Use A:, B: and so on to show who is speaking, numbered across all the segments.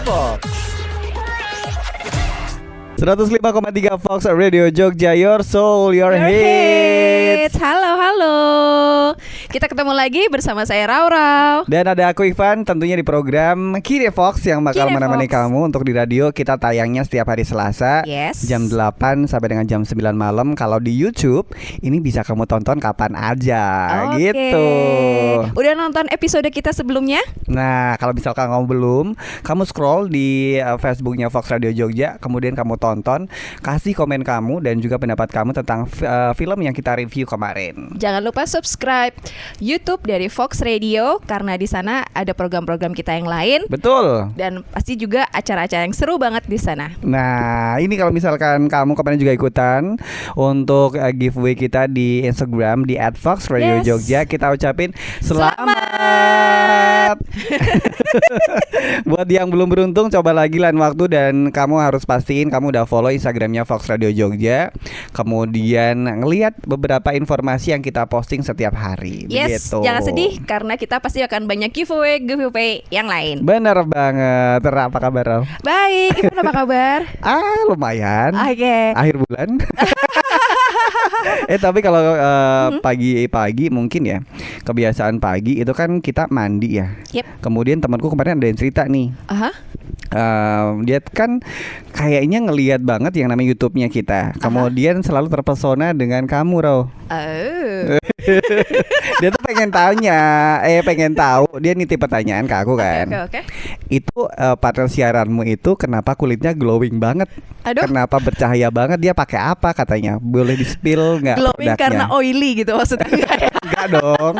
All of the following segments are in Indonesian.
A: Fox 105,3 Fox Radio Jogja, your soul, your hits.
B: Halo. Kita ketemu lagi bersama saya Raurau.
A: Dan ada aku Ivan, tentunya di program Kide Fox yang bakal
B: Kide
A: menemani
B: Fox.
A: kamu untuk di radio. Kita tayangnya setiap hari Selasa
B: Yes.
A: jam 8 sampai dengan jam 9 malam. Kalau di YouTube ini bisa kamu tonton kapan aja.
B: Oke.
A: Gitu.
B: Udah nonton episode kita sebelumnya?
A: Nah, kalau misalkan kamu belum, kamu scroll di Facebooknya Fox Radio Jogja, kemudian kamu tonton, kasih komen kamu dan juga pendapat kamu tentang film yang kita review kemarin.
B: Jangan lupa subscribe YouTube dari Fox Radio karena di sana ada program-program kita yang lain
A: Betul.
B: dan pasti juga acara-acara yang seru banget di sana.
A: Nah, ini kalau misalkan kamu kemarin juga ikutan untuk giveaway kita di Instagram di @foxradio
B: Yes.
A: Jogja, kita ucapin selamat. Buat yang belum beruntung, coba lagi lain waktu dan kamu harus pastiin kamu udah follow Instagramnya Fox Radio Jogja. Kemudian ngelihat beberapa informasi yang kita posting setiap hari.
B: Yes,
A: Begitu.
B: jangan sedih karena kita pasti akan banyak giveaway yang lain.
A: Bener banget. Ra, apa kabar, Ra?
B: Baik, Ivan apa kabar?
A: Lumayan.
B: Oke.
A: Akhir bulan. Tapi kalau pagi-pagi mungkin ya, kebiasaan pagi itu kan kita mandi ya.
B: Yep.
A: Kemudian temanku kemarin ada yang cerita nih.
B: Aha.
A: Dia kan kayaknya ngelihat banget yang namanya YouTube-nya kita. Kemudian selalu terpesona dengan kamu, Ro.
B: Oh.
A: Dia tuh pengen tahu. Dia nitip pertanyaan ke aku kan.
B: Oke.
A: Itu partner siaranmu itu kenapa kulitnya glowing banget?
B: Aduh.
A: Kenapa bercahaya banget? Dia pakai apa katanya? Boleh di-spill nggak
B: Glowing
A: produknya?
B: karena oily gitu maksudnya.
A: Enggak dong.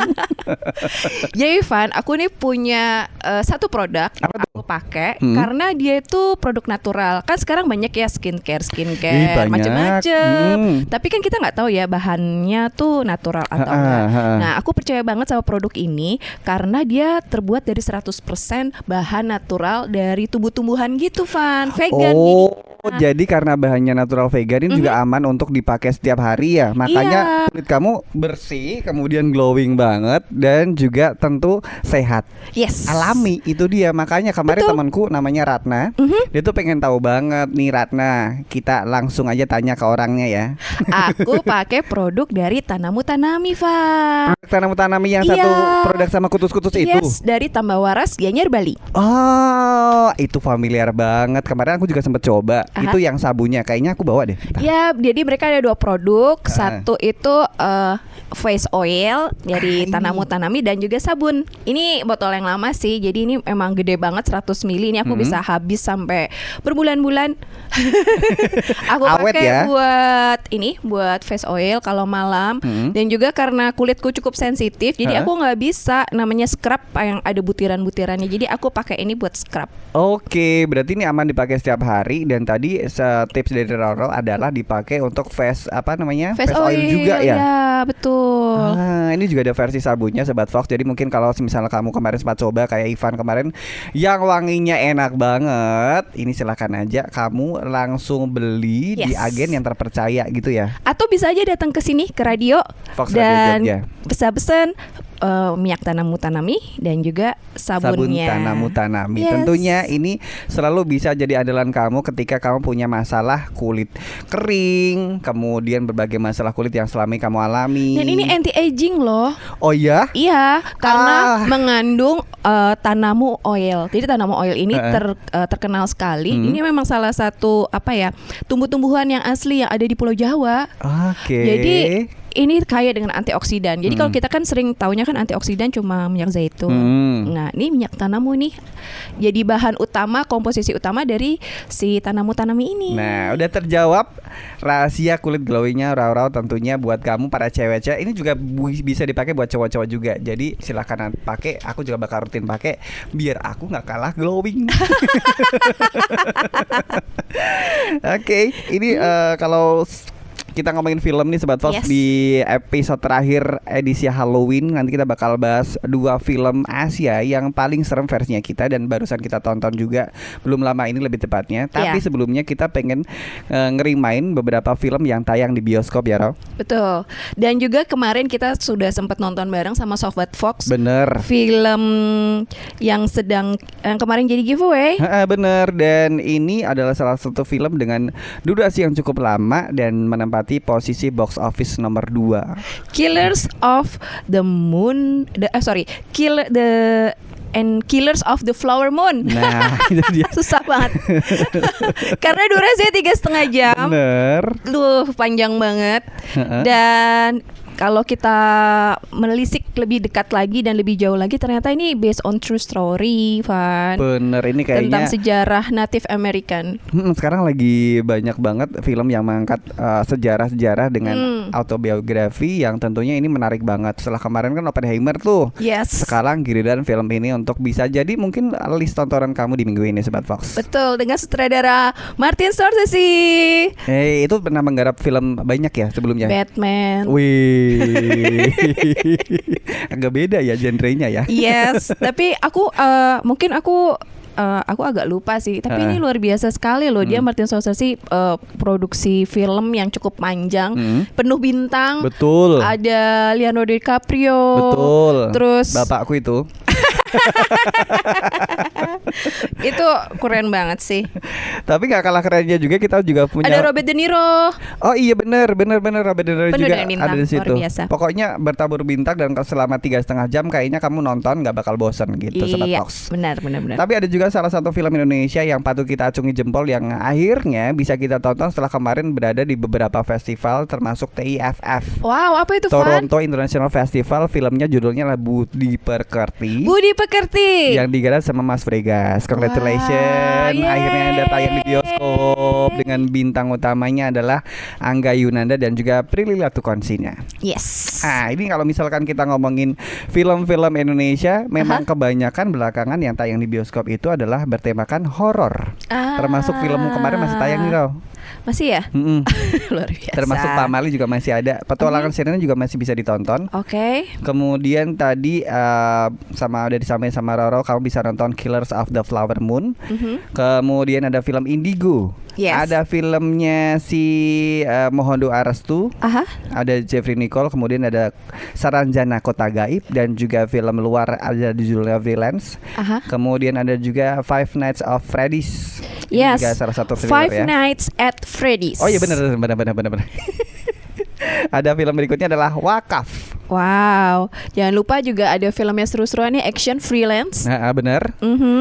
B: Ya Ivan, aku nih punya satu produk yang
A: Apa tuh?
B: aku pakai karena dia itu produk natural. Kan sekarang banyak ya skincare
A: banyak.
B: macam-macam. Tapi kan kita nggak tahu ya bahannya tuh natural atau enggak. Nah, aku percaya banget sama produk ini karena dia terbuat dari 100% bahan natural dari tumbuh-tumbuhan gitu, Van. Vegan
A: Oh,
B: gini.
A: jadi karena bahannya natural vegan ini juga aman untuk dipakai setiap hari ya. Makanya
B: Iya.
A: kulit kamu bersih, kemudian glowing banget dan juga tentu sehat.
B: Yes.
A: Alami itu dia. Makanya kemarin
B: Betul.
A: temanku namanya Ratna, dia tuh pengen tahu banget nih Ratna. Kita langsung aja tanya ke orangnya ya.
B: Aku pakai produk dari Tanamu Tanami, Van.
A: Tanam-tanami yang
B: Iya.
A: satu produk sama kutus-kutus itu.
B: Yes, dari Tambawaras Gianyar Bali.
A: Oh, itu familiar banget. Kemarin aku juga sempat coba.
B: Aha.
A: Itu yang sabunnya. Kayaknya aku bawa deh. Ntar.
B: Ya, jadi mereka ada 2 produk. Satu itu face oil dari Tanamu Tanami dan juga sabun. Ini botol yang lama sih. Jadi ini emang gede banget 100 ml. Ini aku bisa habis sampai berbulan-bulan. Aku
A: Awet
B: pakai
A: ya.
B: buat face oil kalau malam. Dan juga karena kulitku cukup sensitif, jadi aku nggak bisa namanya scrub yang ada butiran-butirannya. Jadi aku pakai ini buat scrub.
A: Oke, berarti ini aman dipakai setiap hari. Dan tadi tips dari Roro adalah dipakai untuk face face oil juga ya.
B: Ya, betul.
A: Ini juga ada versi sabunnya Sobat Fox. Jadi mungkin kalau misalnya kamu kemarin sempat coba kayak Ivan kemarin yang wanginya enak banget, ini silakan aja kamu langsung beli di
B: Yes.
A: agen yang terpercaya gitu ya.
B: Atau bisa aja datang ke sini ke radio
A: Fox Radio
B: dan
A: Jogja.
B: pesan-pesan minyak Tanamu Tanami dan juga
A: Sabun
B: sabunnya.
A: Tanamu Tanami.
B: Yes.
A: Tentunya ini selalu bisa jadi andalan kamu ketika kamu punya masalah kulit kering, kemudian berbagai masalah kulit yang selama ini kamu alami.
B: Dan ini anti aging loh.
A: Oh ya?
B: Iya, karena mengandung Tanamu oil. Jadi Tanamu oil ini terkenal sekali. Ini memang salah satu tumbuh-tumbuhan yang asli yang ada di Pulau Jawa.
A: Oke.
B: Jadi ini kaya dengan antioksidan. Jadi kalau kita kan sering taunya kan antioksidan cuma minyak zaitun. Nah, ini minyak Tanamu nih jadi bahan utama, komposisi utama dari si Tanamu Tanami ini.
A: Nah, udah terjawab rahasia kulit glowingnya Raurau tentunya buat kamu para cewek-cewek. Ini juga bisa dipakai buat cowok-cowok juga. Jadi silakan pakai. Aku juga bakal rutin pakai biar aku nggak kalah glowing. Oke, ini kalau kita ngomongin film nih Sobat Fox.
B: Yes.
A: Di episode terakhir edisi Halloween nanti kita bakal bahas 2 film Asia yang paling serem versinya kita dan barusan kita tonton juga belum lama ini lebih tepatnya. Tapi sebelumnya kita pengen ngerimain beberapa film yang tayang di bioskop ya, Ro.
B: Betul. Dan juga kemarin kita sudah sempat nonton bareng sama Sobat Fox.
A: Bener.
B: Film yang kemarin jadi giveaway.
A: Bener. Dan ini adalah salah satu film dengan durasi yang cukup lama dan menempati posisi box office nomor 2.
B: Killers of the Moon, Killers of the Flower Moon.
A: Nah, itu dia.
B: Susah banget. Karena durasinya 3,5 jam.
A: Bener.
B: Panjang banget. Dan kalau kita menelisik lebih dekat lagi dan lebih jauh lagi, ternyata ini based on true story, Van.
A: Bener, ini kayaknya
B: tentang sejarah Native American.
A: Sekarang lagi banyak banget film yang mengangkat sejarah-sejarah dengan autobiografi yang tentunya ini menarik banget. Setelah kemarin kan Oppenheimer tuh.
B: Yes.
A: Sekarang giliran film ini untuk bisa jadi mungkin list tontonan kamu di minggu ini, Sobat Fox.
B: Betul, dengan sutradara Martin Scorsese.
A: Itu pernah menggarap film banyak ya sebelumnya?
B: Batman.
A: Wih. Agak beda ya genrenya ya.
B: Yes, tapi aku agak lupa sih. Tapi ini luar biasa sekali loh. Dia Martin Scorsese produksi film yang cukup panjang, penuh bintang.
A: Betul.
B: Ada Leonardo DiCaprio.
A: Betul.
B: Terus
A: bapakku itu.
B: Itu keren banget sih.
A: Tapi gak kalah kerennya juga kita juga punya.
B: Ada Robert De Niro.
A: Oh iya benar Robert De Niro
B: Penuh
A: juga
B: dengan bintang,
A: ada di situ.
B: luar biasa.
A: Pokoknya bertabur bintang dan selama 3,5 jam kayaknya kamu nonton nggak bakal bosan gitu, Sobat
B: Iya,
A: Fox.
B: benar.
A: Tapi ada juga salah satu film Indonesia yang patut kita acungi jempol yang akhirnya bisa kita tonton setelah kemarin berada di beberapa festival termasuk TIFF.
B: Wow, apa itu, Van?
A: Toronto International Festival. Filmnya judulnya lah Budi Pekerti.
B: Budi Pekerti.
A: Yang digarap sama Mas Fregas. Congratulations.
B: Wow,
A: akhirnya ada tayang di bioskop dengan bintang utamanya adalah Angga Yunanda dan juga Prilly Latuconsina.
B: Yes.
A: Nah, ini kalau misalkan kita ngomongin film-film Indonesia, memang kebanyakan belakangan yang tayang di bioskop itu adalah bertemakan horor. Termasuk filmmu kemarin masih tayang nih, Ro.
B: Masih ya? Luar biasa.
A: Termasuk Pak Mali juga masih ada. Petualangan Sirena juga masih bisa ditonton.
B: Oke.
A: Kemudian tadi sama udah disampaikan sama Roro, kamu bisa nonton Killers of the Flower Moon. Kemudian ada film Indigo.
B: Yes.
A: Ada filmnya si Mohondo Arastu. Ada Jeffrey Nicole. Kemudian ada Saranjana Kota Gaib dan juga film luar ada di judulnya Freelance. Kemudian ada juga Five Nights of Freddy's.
B: Yes.
A: Juga salah satu thriller
B: Five
A: ya.
B: Nights at Freddy's.
A: Oh iya benar. Ada film berikutnya adalah Wakaf.
B: Wow. Jangan lupa juga ada filmnya seru-seruan nih, Action Freelance.
A: Benar.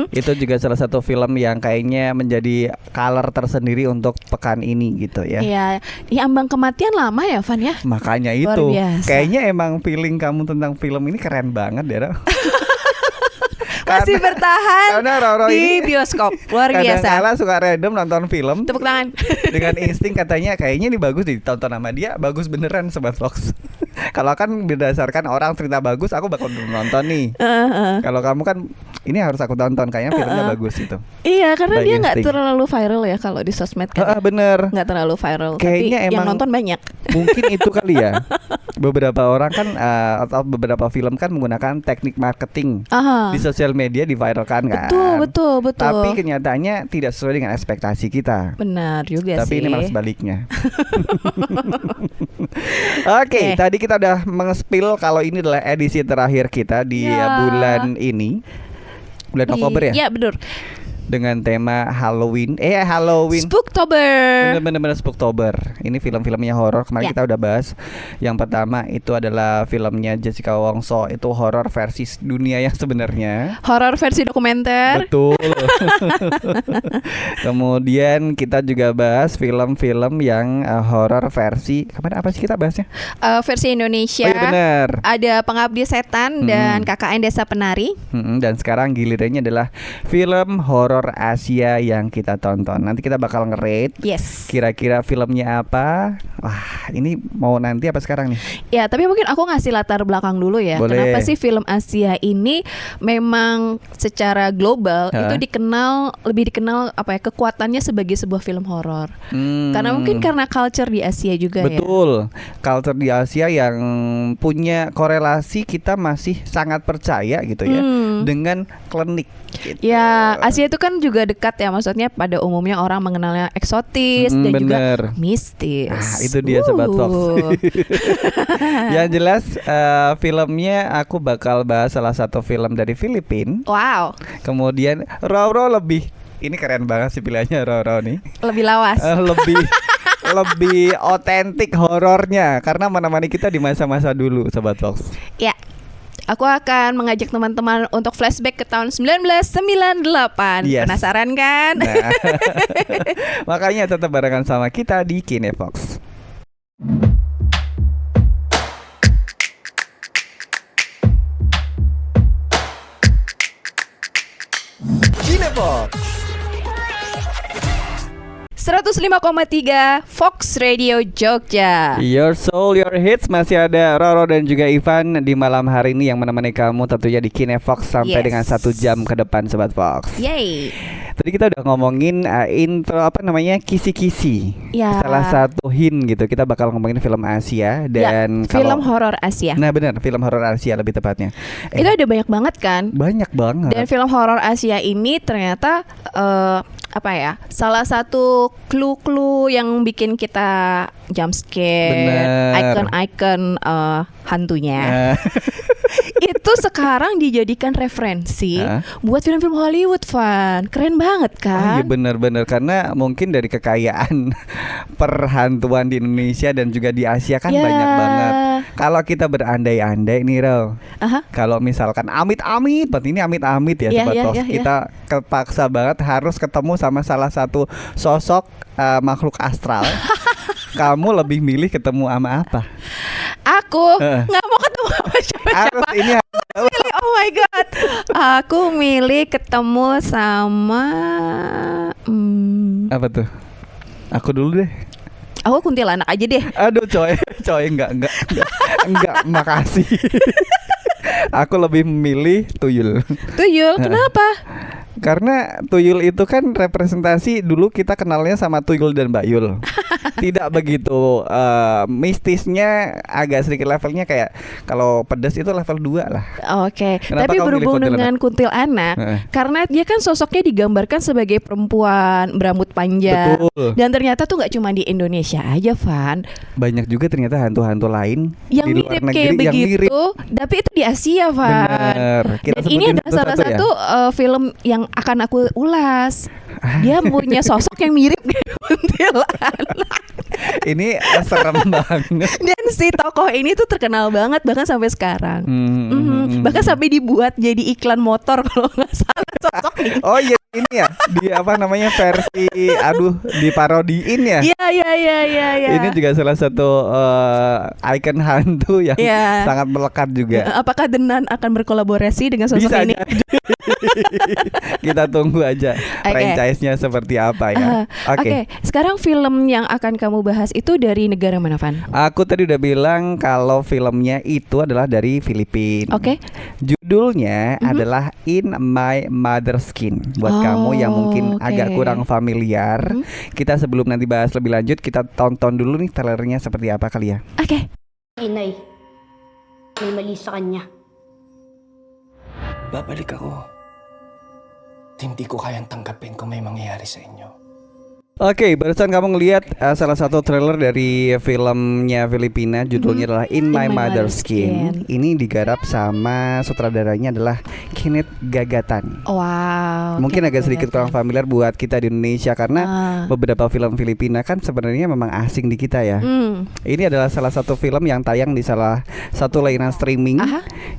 A: Itu juga salah satu film yang kayaknya menjadi color tersendiri untuk pekan ini gitu ya.
B: Iya. Ini ambang kematian lama ya, Van ya?
A: Makanya
B: Luar
A: itu.
B: biasa.
A: Kayaknya emang feeling kamu tentang film ini keren banget ya, Ro.
B: Masih bertahan
A: karena Roro
B: di
A: ini
B: bioskop. Luar biasa.
A: Kadang-kala suka random nonton film
B: Tepuk tangan.
A: dengan insting katanya kayaknya ini bagus ditonton sama dia, bagus beneran Sobat Fox. Kalau kan berdasarkan orang cerita bagus, aku bakal nonton nih. Kalau kamu kan ini harus aku tonton, kayaknya filmnya bagus itu.
B: Iya, karena
A: By
B: dia nggak
A: insting.
B: terlalu viral ya kalau di sosmed kan.
A: Bener.
B: Nggak terlalu viral.
A: Kayaknya
B: tapi yang
A: emang
B: nonton banyak.
A: Mungkin itu kali ya. Beberapa orang kan atau beberapa film kan menggunakan teknik marketing di sosial media diviralkan kan.
B: Betul.
A: Tapi kenyataannya tidak sesuai dengan ekspektasi kita.
B: Benar juga
A: Tapi
B: sih.
A: ini malah sebaliknya. Oke, tadi kita udah meng-spill kalau ini adalah edisi terakhir kita di bulan ini. Bulan Oktober ya?
B: Iya, benar.
A: Dengan tema Halloween. Halloween.
B: Spooktober.
A: Bener-bener Spooktober. Ini film-filmnya horor. Kemarin kita udah bahas. Yang pertama itu adalah filmnya Jessica Wongso. Itu horor versi dunia yang sebenarnya.
B: Horor versi dokumenter.
A: Betul. Kemudian kita juga bahas film-film yang horor versi. Kemarin apa sih kita bahasnya?
B: Versi Indonesia.
A: Oh iya benar.
B: Ada Pengabdi Setan dan KKN Desa Penari.
A: Dan sekarang gilirannya adalah film horor horor Asia yang kita tonton. Nanti kita bakal nge-rate
B: Yes.
A: kira-kira filmnya apa. Wah, ini mau nanti apa sekarang nih?
B: Ya, tapi mungkin aku ngasih latar belakang dulu ya.
A: Boleh.
B: Kenapa sih film Asia ini memang secara global
A: Hah?
B: itu lebih dikenal apa ya, kekuatannya sebagai sebuah film horor.
A: Hmm,
B: Karena mungkin karena culture di Asia juga ya.
A: betul, culture di Asia yang punya korelasi kita masih sangat percaya gitu ya dengan klinik. Gitu.
B: Ya, Asia itu kan juga dekat ya, maksudnya pada umumnya orang mengenalnya eksotis dan juga
A: bener.
B: mistis.
A: Ah, itu dia Sobat Fox. Yang jelas filmnya aku bakal bahas salah satu film dari Filipina.
B: Wow,
A: Kemudian Roro lebih, ini keren banget sih pilihannya Roro nih.
B: lebih lawas.
A: Lebih otentik horornya karena menemani kita di masa-masa dulu Sobat Fox.
B: Ya. Aku akan mengajak teman-teman untuk flashback ke tahun 1998.
A: Yes.
B: Penasaran kan?
A: Nah, makanya tetap barengan sama kita di Kinefox. Kinefox
B: 105,3 Fox Radio Jogja.
A: Your Soul, Your Hits. Masih ada Roro dan juga Ivan di malam hari ini yang menemani kamu tentunya di Kinefox sampai
B: Yes.
A: dengan 1 jam ke depan Sobat Fox.
B: Yay.
A: Tadi kita udah ngomongin intro apa namanya, kisi-kisi.
B: Ya.
A: Salah satu hint gitu. Kita bakal ngomongin film Asia dan
B: Film horor Asia.
A: Nah benar, film horor Asia lebih tepatnya.
B: Itu ada banyak banget kan?
A: Banyak banget.
B: Dan film horor Asia ini ternyata apa ya? Salah satu clue-clue yang bikin kita jump scare,
A: Bener.
B: icon-icon hantunya. Itu sekarang dijadikan referensi buat film-film Hollywood, Van. Keren banget
A: Oh iya
B: kan?
A: benar-benar, karena mungkin dari kekayaan perhantuan di Indonesia dan juga di Asia kan
B: Ya.
A: banyak banget. Kalau kita berandai-andai nih Ro,
B: Aha.
A: kalau misalkan amit-amit, berarti ini amit-amit ya
B: Iya,
A: Sobat
B: iya,
A: Fox,
B: iya, iya.
A: kita kepaksa banget harus ketemu sama salah satu sosok makhluk astral. Kamu lebih milih ketemu sama apa?
B: Aku nggak mau ketemu sama
A: Harus
B: siapa-siapa.
A: ini
B: Milih, oh my god, aku milih ketemu sama
A: apa tuh? Aku dulu deh.
B: aku kuntilanak aja deh.
A: Aduh coy enggak, makasih. Aku lebih memilih tuyul.
B: Tuyul, kenapa?
A: Karena tuyul itu kan representasi dulu kita kenalnya sama Tuyul dan Bayul. Tidak begitu mistisnya, agak sedikit levelnya kayak kalau pedas itu level 2 lah.
B: Oke,
A: Kenapa
B: tapi
A: kamu milih
B: berhubung
A: kuntilanak?
B: dengan kuntilanak, karena dia kan sosoknya digambarkan sebagai perempuan berambut panjang.
A: Betul.
B: Dan ternyata tuh nggak cuma di Indonesia aja, Van.
A: Banyak juga ternyata hantu-hantu lain
B: Yang
A: di luar
B: mirip
A: negeri
B: kayak
A: yang
B: begitu,
A: mirip.
B: tapi itu di Asia, Van.
A: Bener. Kita
B: Dan ini
A: sebutin
B: adalah salah
A: satu-satu ya?
B: satu film yang akan aku ulas. Dia punya sosok yang mirip kayak kuntilanak.
A: Ini serem banget.
B: Dan si tokoh ini tuh terkenal banget bahkan sampai sekarang. Bahkan
A: Hmm.
B: sampai dibuat jadi iklan motor kalau nggak salah sosoknya.
A: Oh iya ini ya, di apa namanya versi diparodiin ya.
B: Iya.
A: Ini juga salah satu ikon hantu yang
B: Iya.
A: sangat melekat juga.
B: Apakah Denan akan berkolaborasi dengan sosok
A: Bisa
B: ini?
A: jadi. Kita tunggu aja
B: Oke.
A: franchise-nya seperti apa ya.
B: Oke, sekarang film yang akan kamu bahas itu dari negara mana, Van?
A: Aku tadi udah bilang kalau filmnya itu adalah dari Filipina.
B: Oke.
A: Judulnya adalah In My Mother's Skin. Buat kamu yang mungkin
B: oke.
A: agak kurang familiar, kita sebelum nanti bahas lebih lanjut, kita tonton dulu nih trailernya seperti apa kali ya.
B: Oke.
C: Inay, may mali sa kanya.
D: Babalik ako. Hindi ko kayang tanggapin kung may mangyayari sa inyo.
A: Oke, barusan kamu ngelihat salah satu trailer dari filmnya Filipina, judulnya adalah In My Mother's Skin. Ini digarap sama sutradaranya adalah Kenneth Gagatan.
B: Wow.
A: Mungkin agak sedikit kurang familiar buat kita di Indonesia karena beberapa film Filipina kan sebenarnya memang asing di kita ya. Ini adalah salah satu film yang tayang di salah satu layanan streaming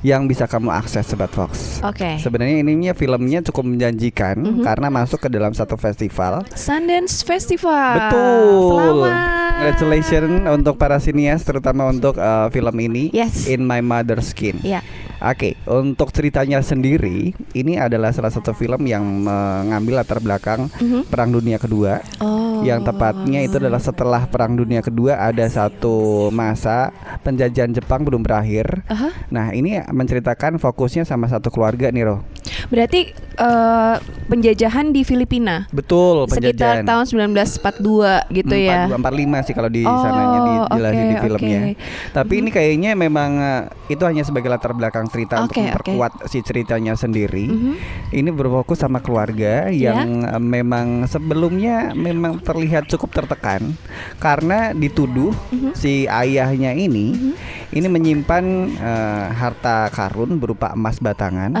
A: yang bisa kamu akses Sobat Fox.
B: Oke.
A: Sebenarnya ininya filmnya cukup menjanjikan karena masuk ke dalam satu festival.
B: Sundance Festival.
A: Betul.
B: Selamat.
A: Congratulations untuk para sinias, terutama untuk film ini,
B: Yes.
A: In My Mother's Skin.
B: Ya.
A: Oke, untuk ceritanya sendiri, ini adalah salah satu film yang mengambil latar belakang Perang Dunia Kedua.
B: Oh.
A: Yang tepatnya itu adalah setelah Perang Dunia Kedua ada satu masa penjajahan Jepang belum berakhir.
B: Aha.
A: Nah, ini menceritakan fokusnya sama satu keluarga nih, Roh.
B: Berarti penjajahan di Filipina.
A: Betul,
B: Sekitar
A: penjajahan.
B: tahun 1942 gitu ya.
A: 45 sih kalau di
B: Oh,
A: sananya dijelasin
B: oke,
A: di filmnya.
B: oke.
A: Tapi ini kayaknya memang itu hanya sebagai latar belakang cerita untuk
B: Oke,
A: memperkuat si ceritanya sendiri. Ini berfokus sama keluarga yang memang sebelumnya memang terlihat cukup tertekan karena dituduh si ayahnya ini menyimpan harta karun berupa emas batangan.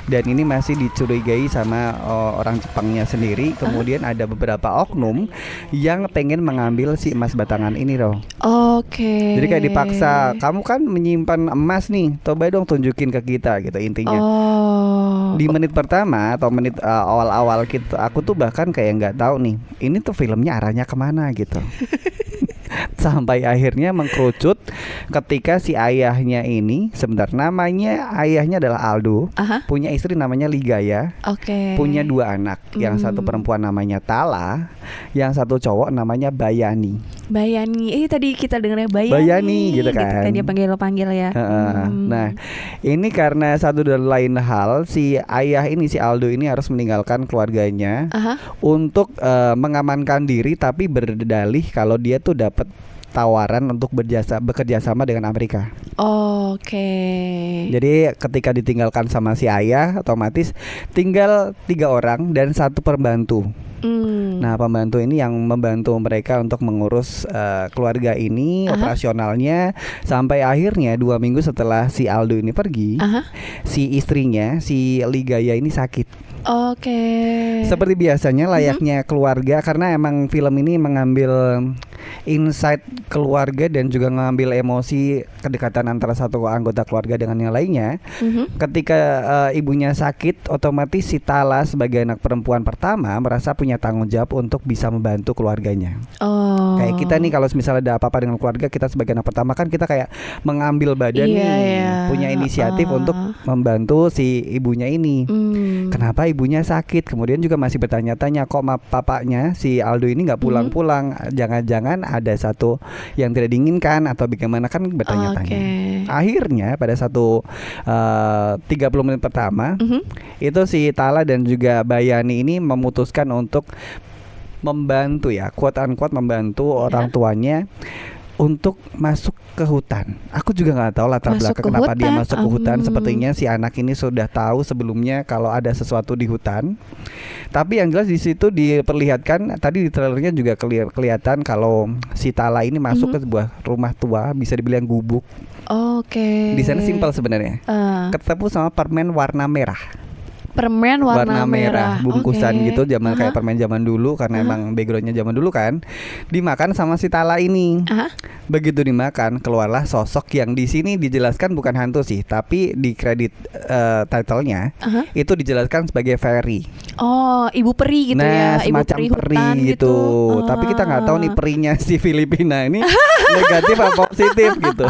A: Dan ini masih dicurigai sama orang Jepangnya sendiri. Kemudian ada beberapa oknum yang pengen mengambil si emas batangan ini, Roh.
B: Oke.
A: Jadi kayak dipaksa, kamu kan menyimpan emas nih, coba dong tunjukin ke kita gitu intinya.
B: Oh.
A: Di menit pertama atau menit awal-awal aku tuh bahkan kayak nggak tahu nih, ini tuh filmnya arahnya kemana gitu. Sampai akhirnya mengkerucut ketika si ayahnya ini, sebenarnya namanya ayahnya adalah Aldo,
B: Aha.
A: punya istri namanya Ligaya,
B: Oke.
A: punya 2 anak, yang satu perempuan namanya Tala, yang satu cowok namanya Bayani.
B: Bayani. Tadi kita dengarnya Bayani.
A: Bayani gitu kan.
B: Dia panggil ya.
A: Nah, ini karena satu dan lain hal, si ayah ini, si Aldo ini harus meninggalkan keluarganya
B: Aha.
A: untuk mengamankan diri, tapi berdalih kalau dia tuh dapat tawaran untuk bekerja sama dengan Amerika.
B: Oke.
A: Jadi ketika ditinggalkan sama si ayah, otomatis tinggal 3 orang dan 1 pembantu. Nah, pembantu ini yang membantu mereka untuk mengurus keluarga ini, operasionalnya, sampai akhirnya 2 minggu setelah si Aldo ini pergi, si istrinya, si Ligaya ini sakit.
B: Oke.
A: Seperti biasanya layaknya keluarga, karena emang film ini mengambil insight keluarga dan juga mengambil emosi kedekatan antara satu anggota keluarga dengan yang lainnya. Ketika ibunya sakit, otomatis si Tala sebagai anak perempuan pertama merasa punya tanggung jawab untuk bisa membantu keluarganya.
B: Oh.
A: Kayak kita nih, kalau misalnya ada apa-apa dengan keluarga, kita sebagai anak pertama kan kita kayak mengambil badan punya inisiatif untuk membantu si ibunya ini. Kenapa ibunya sakit? Kemudian juga masih bertanya-tanya, kok papanya si Aldo ini nggak pulang-pulang? Jangan-jangan ada satu yang tidak diinginkan atau bagaimana, kan bertanya-tanya. Akhirnya pada satu 30 menit pertama itu si Tala dan juga Bayani ini memutuskan untuk membantu, ya quote unquote membantu orang tuanya untuk masuk ke hutan. Aku juga nggak tahu latar belakang kenapa dia masuk ke hutan. Sepertinya si anak ini sudah tahu sebelumnya kalau ada sesuatu di hutan. Tapi yang jelas di situ diperlihatkan, tadi di trailernya juga kelihatan kalau si Tala ini masuk ke sebuah rumah tua, bisa dibilang gubuk.
B: Oke.
A: Di sana simpel sebenarnya. Ketemu sama permen warna merah.
B: Permen warna merah,
A: bungkusan gitu, zaman
B: Aha.
A: kayak permen zaman dulu, karena emang backgroundnya zaman dulu kan. Dimakan sama si Tala ini.
B: Aha.
A: Begitu dimakan, keluarlah sosok yang di sini dijelaskan bukan hantu sih, tapi di kredit titlenya itu dijelaskan sebagai fairy.
B: Oh, ibu peri gitu
A: Nah,
B: ya, ibu
A: semacam
B: peri
A: peri
B: hutan
A: gitu. Tapi kita nggak tahu nih perinya si Filipina ini negatif apa positif gitu.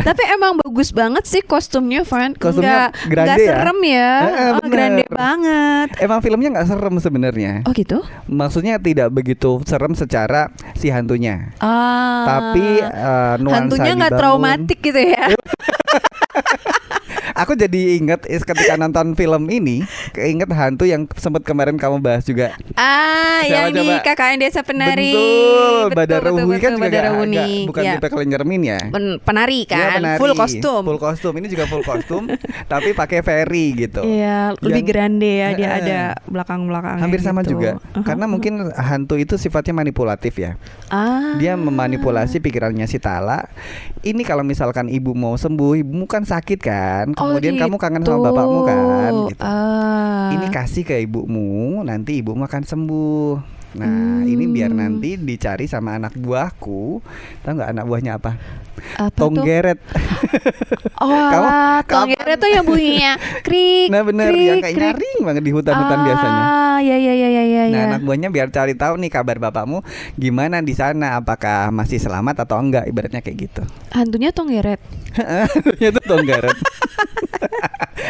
B: Tapi emang bagus banget sih kostumnya, Van.
A: Kostumnya
B: Nggak
A: grande ya?
B: serem ya.
A: Bener.
B: Grande banget.
A: Emang filmnya nggak serem sebenarnya.
B: Oh gitu?
A: Maksudnya tidak begitu serem secara si hantunya. Tapi nuansa
B: hantunya nggak
A: dibangun.
B: traumatik gitu ya.
A: Aku jadi inget ketika nonton film ini, keinget hantu yang sempat kemarin kamu bahas juga.
B: Yang di KKN Desa Penari.
A: Betul, Badara Wuhi kan juga
B: Badara
A: agak,
B: Wuni.
A: bukan
B: Ya.
A: tipe Nyermin ya.
B: Penari kan,
A: Iya, penari.
B: full kostum.
A: Full kostum, ini juga full kostum tapi pakai fairy gitu.
B: Iya, lebih
A: Yang-
B: grande ya, dia ada belakang-belakang.
A: Hampir sama
B: gitu.
A: juga. Karena mungkin hantu itu sifatnya manipulatif ya. Dia memanipulasi pikirannya si Tala. Ini kalau misalkan ibu mau sembuh, ibumu kan sakit kan. Kemudian kamu kangen sama bapakmu kan gitu. Ini kasih ke ibumu, nanti ibumu akan sembuh. Nah ini biar nanti dicari sama anak buahku. Tahu nggak anak buahnya apa?
B: Apa
A: Tonggeret.
B: Oh alah,
A: kapan-
B: tonggeret tuh yang bunyinya krik.
A: Nah bener,
B: krik,
A: yang kayak
B: krik.
A: nyaring banget di hutan-hutan biasanya.
B: Ah, ya.
A: Nah anak buahnya biar cari tahu nih kabar bapakmu gimana di sana, apakah masih selamat atau enggak, ibaratnya kayak gitu.
B: Hantunya tonggeret.
A: Itu Tonggeret.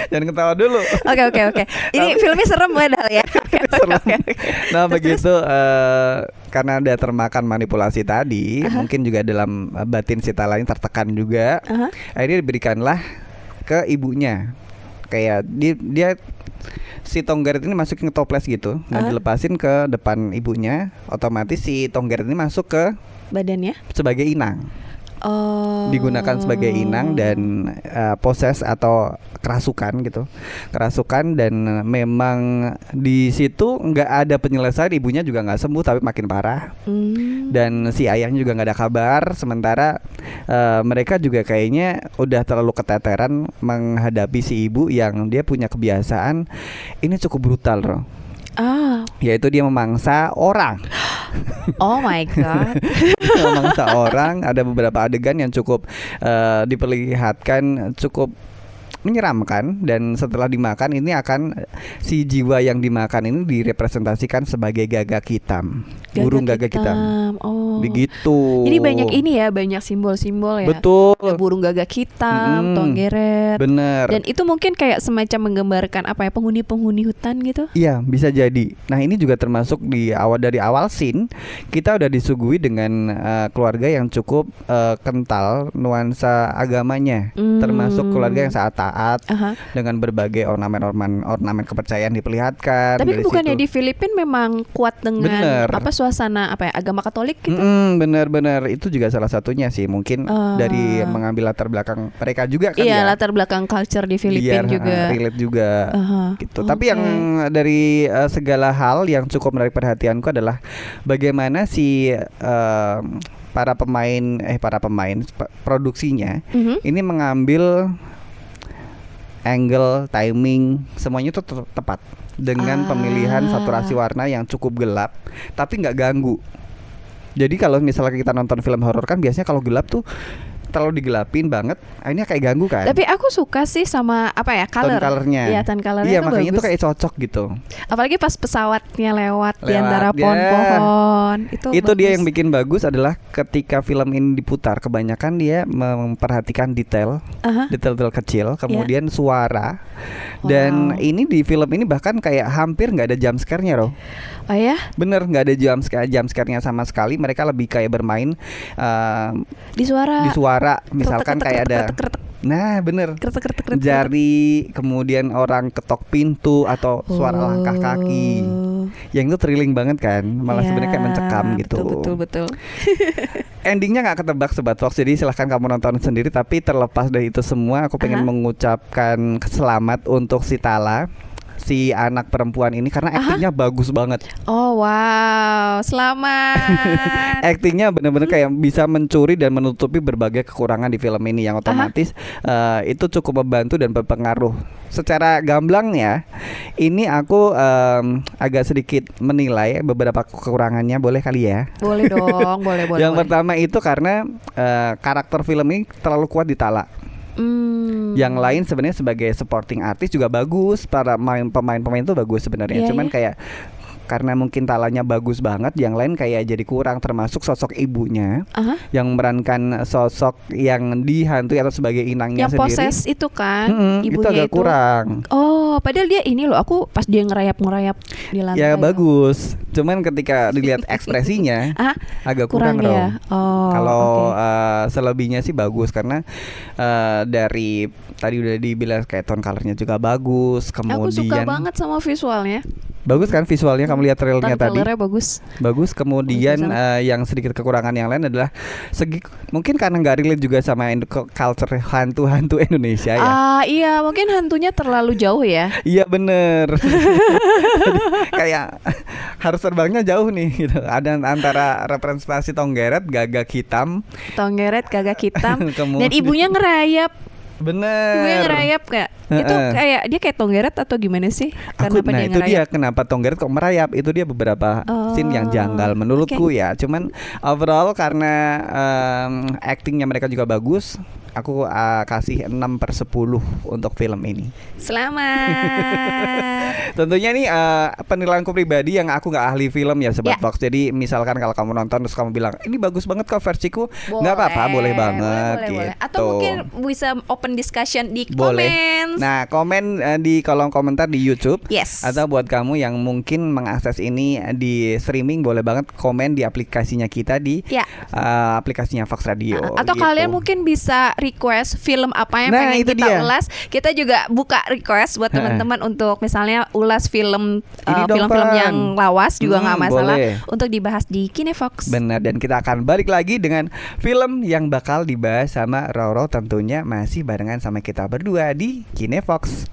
A: Jangan ketawa dulu.
B: Oke. Ini filmnya serem padahal ya. Oke.
A: Nah begitu karena dia termakan manipulasi tadi, mungkin juga dalam batin si Tala ini tertekan juga. Akhirnya diberikanlah ke ibunya. Kayak dia si Tonggeret ini masukin ke toples gitu. Nah dilepasin ke depan ibunya, otomatis si Tonggeret ini masuk ke
B: Badannya.
A: sebagai inang.
B: Oh.
A: Digunakan sebagai inang dan poses atau kerasukan gitu, dan memang di situ nggak ada penyelesaian, ibunya juga nggak sembuh tapi makin parah. Dan si ayahnya juga nggak ada kabar, sementara mereka juga kayaknya udah terlalu keteteran menghadapi si ibu yang dia punya kebiasaan ini cukup brutal loh. Yaitu dia memangsa orang.
B: Oh my god.
A: Memangsa orang. Ada beberapa adegan yang cukup diperlihatkan cukup menyeramkan, dan setelah dimakan ini akan si jiwa yang dimakan ini direpresentasikan sebagai gagak hitam, burung gagak hitam.
B: Oh.
A: Begitu.
B: Jadi banyak ini ya, banyak simbol-simbol ya.
A: Betul.
B: Ada burung gagak hitam, tonggeret.
A: Bener.
B: Dan itu mungkin kayak semacam menggambarkan apa ya, penghuni-penghuni hutan gitu.
A: Iya, bisa jadi. Nah, ini juga termasuk dari awal scene kita udah disuguhi dengan keluarga yang cukup kental nuansa agamanya, termasuk keluarga yang sangat taat dengan berbagai ornamen kepercayaan diperlihatkan.
B: Tapi
A: dari
B: bukannya
A: situ.
B: di Filipina memang kuat dengan
A: Bener.
B: apa suasana apa ya, agama Katolik gitu.
A: Benar-benar itu juga salah satunya sih, mungkin dari mengambil latar belakang mereka juga kan
B: Iya,
A: ya.
B: latar belakang culture di Filipina
A: Biar
B: juga.
A: relate juga gitu. Tapi
B: Oke.
A: yang dari segala hal yang cukup menarik perhatianku adalah bagaimana si para pemain produksinya ini mengambil angle, timing, semuanya itu tepat dengan pemilihan saturasi warna yang cukup gelap tapi nggak ganggu. Jadi kalau misalnya kita nonton film horor kan biasanya kalau gelap tuh terlalu digelapin banget, akhirnya kayak ganggu kan.
B: Tapi aku suka sih sama apa ya,
A: Tone colornya.
B: Iya, tone colornya
A: Iya,
B: tuh
A: makanya
B: bagus.
A: itu kayak cocok gitu.
B: Apalagi pas pesawatnya lewat di antara
A: ya.
B: pohon-pohon. Itu
A: Dia
B: bagus.
A: yang bikin bagus adalah ketika film ini diputar, kebanyakan dia memperhatikan detail kecil, kemudian suara. Dan ini di film ini bahkan kayak hampir nggak ada jump scare-nya loh.
B: Oh ya?
A: Bener, nggak ada jump scare-nya sama sekali. Mereka lebih kayak bermain
B: Di suara.
A: misalkan kayak ada. Nah bener,
B: Kretek.
A: jari, kemudian orang ketok pintu atau suara langkah kaki. Yang itu thrilling banget kan, malah sebenarnya kayak mencekam gitu.
B: Betul.
A: Endingnya nggak ketebak Sobat Fox, jadi silahkan kamu nonton sendiri. Tapi terlepas dari itu semua, aku pengen mengucapkan selamat untuk si Tala, si anak perempuan ini, karena aktingnya bagus banget.
B: Oh wow, selamat.
A: Aktingnya benar-benar kayak bisa mencuri dan menutupi berbagai kekurangan di film ini, yang otomatis itu cukup membantu dan berpengaruh. Secara gamblang ya, ini aku agak sedikit menilai beberapa kekurangannya, boleh kali ya?
B: Boleh dong, boleh.
A: Yang pertama itu karena karakter film ini terlalu kuat di Tala. Yang lain sebenarnya sebagai supporting artist juga bagus, para pemain-pemain itu bagus sebenarnya. Cuman kayak karena mungkin Talanya bagus banget, yang lain kayak jadi kurang, termasuk sosok ibunya yang memerankan sosok yang dihantui atau sebagai inangnya
B: yang
A: sendiri.
B: poses itu kan,
A: Itu
B: ibunya
A: agak kurang.
B: Oh, padahal dia ini loh, aku pas dia ngerayap di lantai.
A: Ya bagus, cuman ketika dilihat ekspresinya agak kurang
B: ya.
A: dong. Kalau selebihnya sih bagus, karena dari tadi udah dibilang kayak tone colornya juga bagus, kemudian
B: aku suka banget sama visualnya.
A: Bagus kan visualnya, kamu lihat trailernya tadi.
B: Colornya bagus.
A: Kemudian yang sedikit kekurangan yang lain adalah mungkin karena nggak relate juga sama culture hantu-hantu Indonesia ya.
B: Iya, mungkin hantunya terlalu jauh ya.
A: Iya bener. Kayak harus terbangnya jauh nih gitu. Ada antara representasi Tonggeret, gagak hitam,
B: Tonggeret, gagak hitam, dan
A: Kemudian-
B: ibunya ngerayap
A: Bener.
B: Gue ngerayap kayak itu kayak dia kayak Tonggeret atau gimana sih?
A: Aku,
B: Kenapa
A: nah
B: dia
A: itu dia
B: ngerayap?
A: kenapa Tonggeret kok merayap. Itu dia beberapa scene yang janggal menurutku ya. Cuman overall karena actingnya mereka juga bagus, aku kasih 6/10 untuk film ini.
B: Selamat.
A: Tentunya nih penilaianku pribadi yang aku nggak ahli film ya Sobat
B: Ya.
A: Fox. Jadi misalkan kalau kamu nonton terus kamu bilang ini bagus banget kok versiku, nggak apa-apa, boleh banget gitu.
B: boleh. Atau mungkin bisa open discussion di
A: Boleh.
B: komen.
A: Nah, komen di kolom komentar di YouTube.
B: Yes.
A: Atau buat kamu yang mungkin mengakses ini di streaming, boleh banget komen di aplikasinya kita di
B: Ya.
A: aplikasinya Fox Radio.
B: Atau
A: gitu.
B: kalian mungkin bisa request film apa yang
A: Nah,
B: pengen
A: itu
B: kita
A: dia.
B: ulas. Kita juga buka request buat teman-teman untuk misalnya ulas film
A: Ini dong,
B: film-film
A: Pan.
B: yang lawas juga nggak masalah
A: boleh.
B: untuk dibahas di Kinefox.
A: Benar, dan kita akan balik lagi dengan film yang bakal dibahas sama Roro, tentunya masih barengan sama kita berdua di Kinefox.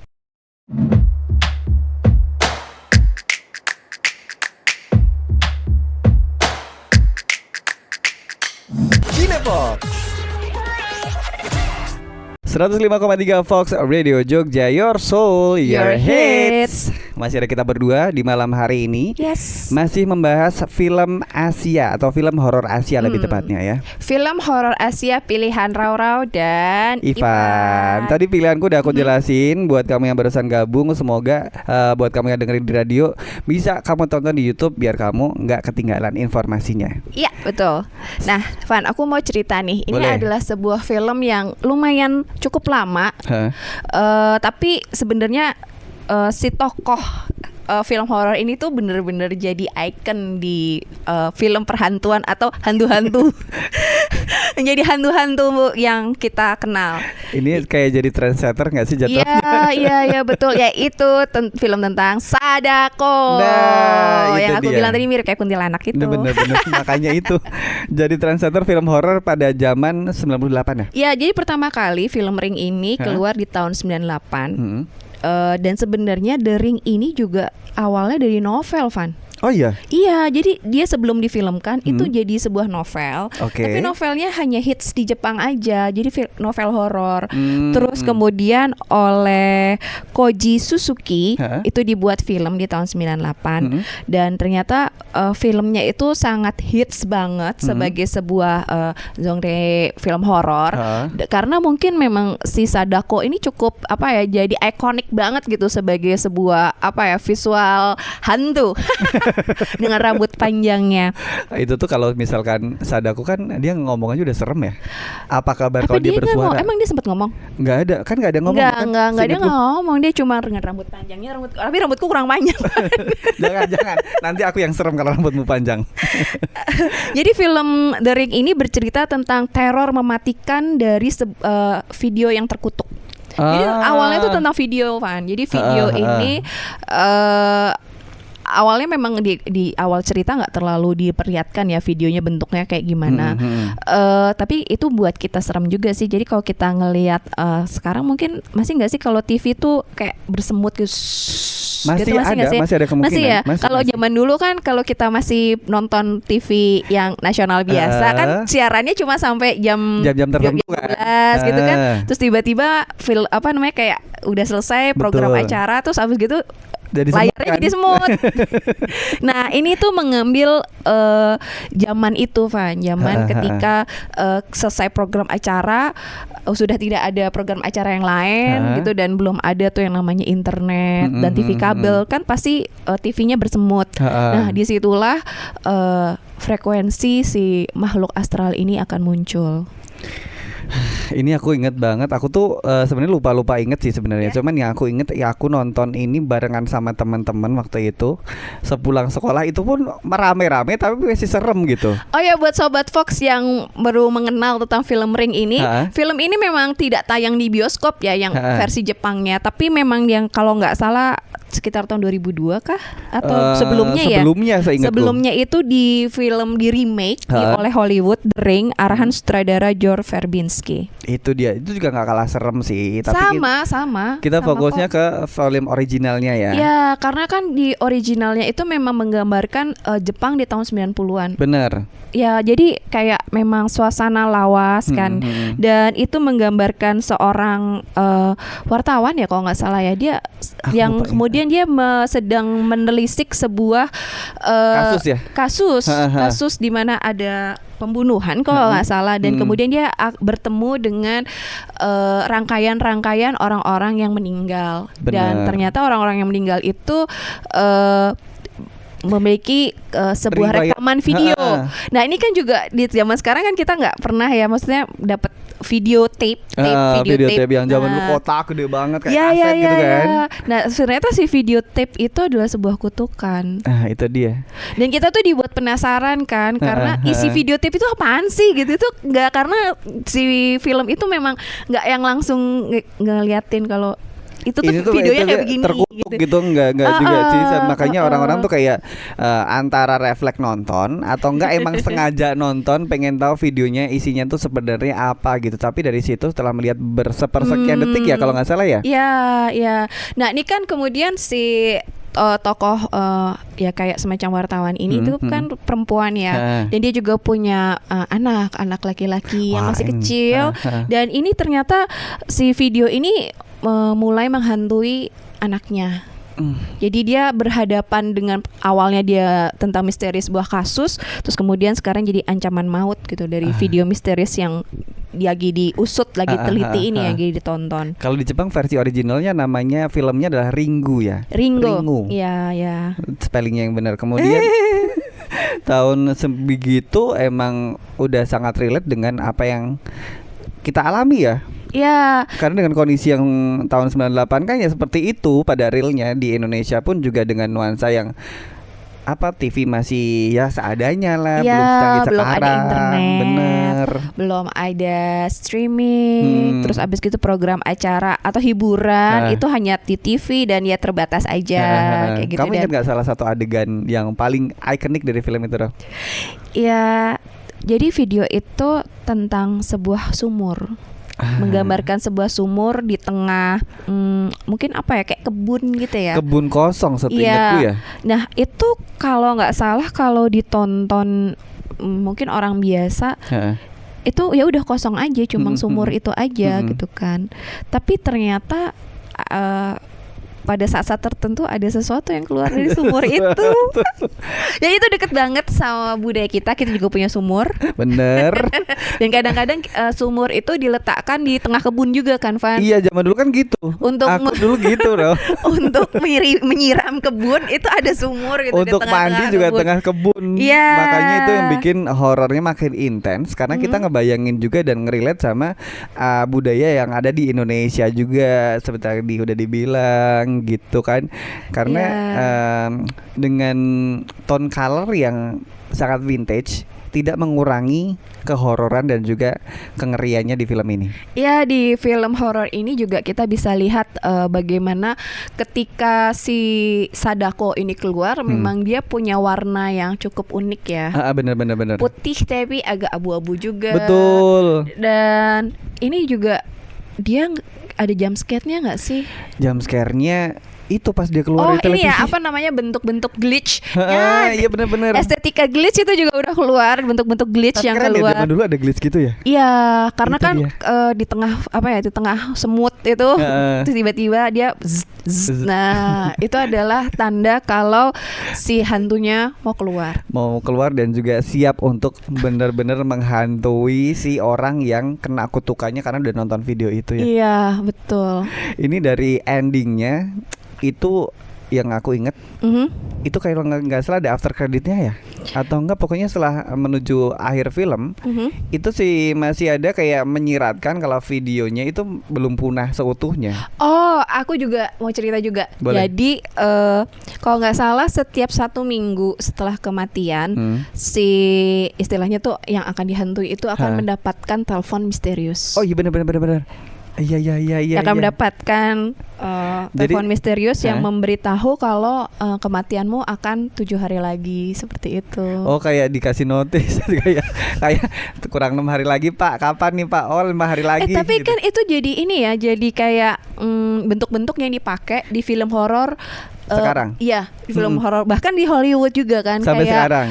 A: Kinefox 105,3 Fox Radio Jogja, your soul, your,
B: Your
A: hits. Masih ada kita berdua di malam hari ini.
B: Yes.
A: Masih membahas film Asia atau film horor Asia lebih tepatnya ya.
B: Film horor Asia pilihan Raurau dan
A: Ivan. Tadi pilihanku udah aku jelasin buat kamu yang barusan gabung. Semoga buat kamu yang dengerin di radio bisa kamu tonton di YouTube biar kamu nggak ketinggalan informasinya.
B: Iya, betul. Nah, Van, aku mau cerita nih. Ini
A: Boleh.
B: adalah sebuah film yang lumayan cukup lama.
A: Hah?
B: Tapi sebenarnya si tokoh film horor ini tuh bener-bener jadi icon di film perhantuan atau hantu-hantu. Menjadi hantu-hantu yang kita kenal.
A: Ini kayak jadi trendsetter nggak sih jatuhnya?
B: Iya betul. Ya itu film tentang Sadako.
A: Nah, itu
B: yang aku
A: dia.
B: bilang tadi mirip kayak kuntilanak itu.
A: Bener-bener makanya itu jadi trendsetter film horor pada zaman 98 ya.
B: Ya, jadi pertama kali film Ring ini keluar di tahun 98. Dan sebenarnya The Ring ini juga awalnya dari novel, Van.
A: Oh iya.
B: Iya, jadi dia sebelum difilmkan itu jadi sebuah novel.
A: Oke.
B: Tapi novelnya hanya hits di Jepang aja. Jadi novel horor. Terus kemudian oleh Koji Suzuki itu dibuat film di tahun 98 dan ternyata filmnya itu sangat hits banget sebagai sebuah genre film horor. Karena mungkin memang si Sadako ini cukup jadi ikonik banget gitu sebagai sebuah visual hantu. Dengan rambut panjangnya.
A: Itu tuh kalau misalkan Sadako kan dia ngomong aja udah serem ya. Apa kabar kalau dia
B: nggak
A: bersuara?
B: emang dia sempat ngomong?
A: Nggak ada, kan nggak ada ngomong.
B: Enggak, dia
A: Seingatku.
B: nggak ngomong. Dia cuma dengan rambut panjangnya. Tapi rambutku kurang panjang.
A: Jangan. Nanti aku yang serem kalau rambutmu panjang.
B: Jadi film The Ring ini bercerita tentang teror mematikan dari video yang terkutuk. Jadi awalnya itu tentang video, Van. Jadi video ini awalnya memang di awal cerita nggak terlalu diperlihatkan ya videonya bentuknya kayak gimana. Tapi itu buat kita serem juga sih. Jadi kalau kita ngelihat sekarang mungkin masih nggak sih kalau TV tuh kayak bersemut gitu.
A: Masih
B: nggak
A: ada,
B: sih?
A: masih ada kemungkinan.
B: Masih ya.
A: Masih,
B: Kalau
A: masih.
B: zaman dulu kan kalau kita masih nonton TV yang nasional biasa kan siarannya cuma sampai
A: Jam-jam tertentu kan.
B: 12 gitu kan. Terus tiba-tiba kayak udah selesai program
A: Betul.
B: acara terus habis gitu
A: Jadi
B: layarnya
A: semut kan?
B: jadi semut. Nah ini tuh mengambil zaman itu, Van. Zaman ketika selesai program acara sudah tidak ada program acara yang lain gitu dan belum ada tuh yang namanya internet dan TV kabel kan pasti TV-nya bersemut. Nah disitulah frekuensi si makhluk astral ini akan muncul.
A: Ini aku inget banget. Aku tuh sebenarnya lupa inget sih sebenarnya. Cuman yang aku inget ya aku nonton ini barengan sama teman-teman waktu itu. Sepulang sekolah itu pun rame-rame tapi masih serem gitu.
B: Oh ya, buat Sobat Fox yang baru mengenal tentang film Ring ini, film ini memang tidak tayang di bioskop ya yang versi Jepangnya, tapi memang yang kalau nggak salah sekitar tahun 2002 kah atau sebelumnya ya?
A: Seingatku.
B: Sebelumnya itu di film di remake oleh Hollywood, The Ring, arahan sutradara George Verbinski.
A: Itu dia, itu juga nggak kalah serem sih. Tapi
B: sama.
A: kita
B: sama
A: fokusnya
B: kok.
A: ke film originalnya ya.
B: Ya, karena kan di originalnya itu memang menggambarkan Jepang di tahun 90-an.
A: Bener.
B: Ya, jadi kayak memang suasana lawas kan. Dan itu menggambarkan seorang wartawan ya kalau nggak salah ya. Dia yang kemudian dia sedang menelisik sebuah kasus di mana ada pembunuhan kalau nggak salah, dan kemudian dia bertemu dengan rangkaian orang-orang yang meninggal. Dan ternyata orang-orang yang meninggal itu memiliki sebuah rekaman video. Nah, ini kan juga di zaman sekarang kan kita nggak pernah ya, maksudnya dapat video tape
A: yang zaman dulu kotak gede banget kayak kaset gitu kan.
B: Nah, ternyata si video tape itu adalah sebuah kutukan.
A: Itu dia.
B: Dan kita tuh dibuat penasaran kan, karena isi video tape itu apaan sih gitu. Itu nggak, karena si film itu memang nggak yang langsung ngeliatin kalau itu tuh videonya kayak begini
A: terkutuk gitu enggak juga sih. Makanya orang-orang tuh kayak antara refleks nonton atau enggak emang sengaja nonton pengen tahu videonya isinya tuh sebenarnya apa gitu. Tapi dari situ setelah melihat sepersekian detik ya kalau nggak salah ya.
B: Iya. Nah, ini kan kemudian si tokoh ya kayak semacam wartawan ini itu kan perempuan ya, dan dia juga punya anak laki-laki yang masih kecil. Dan ini ternyata si video ini mulai menghantui anaknya. Jadi dia berhadapan dengan, awalnya dia tentang misteri sebuah kasus, terus kemudian sekarang jadi ancaman maut gitu dari video misterius yang lagi diusut, lagi teliti ini yang lagi ditonton.
A: Kalau di Jepang versi originalnya namanya filmnya adalah Ringu ya.
B: Ringu. Iya.
A: Spellingnya yang benar. Kemudian tahun sebegitu emang udah sangat relate dengan apa yang kita alami ya.
B: Ya.
A: Karena dengan kondisi yang tahun 98 kan ya seperti itu pada realnya. Di Indonesia pun juga dengan nuansa yang TV masih ya seadanya lah, belum secanggih
B: belum
A: sekarang.
B: ada internet,
A: bener,
B: belum ada streaming, terus abis gitu program acara atau hiburan itu hanya di TV dan ya terbatas aja kayak gitu.
A: Kamu ingat gak salah satu adegan yang paling ikonik dari film itu, Roh?
B: Ya, jadi video itu tentang sebuah sumur. Menggambarkan sebuah sumur di tengah mungkin kayak kebun gitu ya.
A: Kebun kosong seingatku ya.
B: Nah, itu kalau nggak salah kalau ditonton mungkin orang biasa itu ya udah kosong aja, cuma sumur itu aja gitu kan. Tapi ternyata pada saat-saat tertentu ada sesuatu yang keluar dari sumur itu. Ya itu deket banget sama budaya kita juga punya sumur.
A: Bener.
B: Dan kadang-kadang sumur itu diletakkan di tengah kebun juga kan, Van?
A: Iya, zaman dulu kan gitu. Aku dulu gitu loh.
B: Untuk menyiram kebun itu ada sumur gitu.
A: Untuk mandi juga tengah kebun.
B: Iya.
A: Makanya itu yang bikin horornya makin intens, karena kita ngebayangin juga dan ngerelate sama budaya yang ada di Indonesia juga, seperti tadi udah dibilang gitu kan. Karena dengan tone color yang sangat vintage tidak mengurangi kehororan dan juga kengeriannya di film ini.
B: Ya, di film horor ini juga kita bisa lihat bagaimana ketika si Sadako ini keluar, memang dia punya warna yang cukup unik ya.
A: Bener.
B: Putih tapi agak abu-abu juga.
A: Betul.
B: Dan ini juga dia ada jump scare-nya nggak sih?
A: Jump scare-nya itu pas dia keluar dari televisi.
B: Ini ya, bentuk-bentuk glitch.
A: Iya benar-benar.
B: Estetika glitch itu juga udah keluar, bentuk-bentuk glitch yang keluar.
A: Zaman dulu ada glitch gitu ya?
B: Iya, karena
A: itu
B: kan di tengah di tengah semut itu, terus tiba-tiba dia nah, itu adalah tanda kalau si hantunya mau keluar dan juga siap untuk benar-benar menghantui si orang yang kena kutukannya karena udah nonton video itu ya. Iya, betul.
A: Ini dari endingnya itu yang aku inget, itu kalau nggak salah ada after creditnya ya, atau enggak, pokoknya setelah menuju akhir film itu sih masih ada kayak menyiratkan kalau videonya itu belum punah seutuhnya.
B: Oh, aku juga mau cerita juga.
A: Boleh.
B: Jadi kalau nggak salah setiap 1 minggu setelah kematian si istilahnya tuh yang akan dihantui itu akan mendapatkan telepon misterius.
A: Oh iya benar. Iya.
B: Akan mendapatkan telepon misterius yang
A: Hah?
B: memberitahu kalau kematianmu akan 7 hari lagi, seperti itu.
A: Oh, kayak dikasih notis kayak kurang 6 hari lagi Pak, kapan nih Pak? Oh 5 hari lagi.
B: Tapi
A: gitu.
B: kan itu jadi ini ya, jadi kayak bentuk-bentuk yang dipakai di film horor.
A: Sekarang?
B: Iya, di film horor, bahkan di Hollywood juga kan.
A: Sampai
B: kayak,
A: sekarang?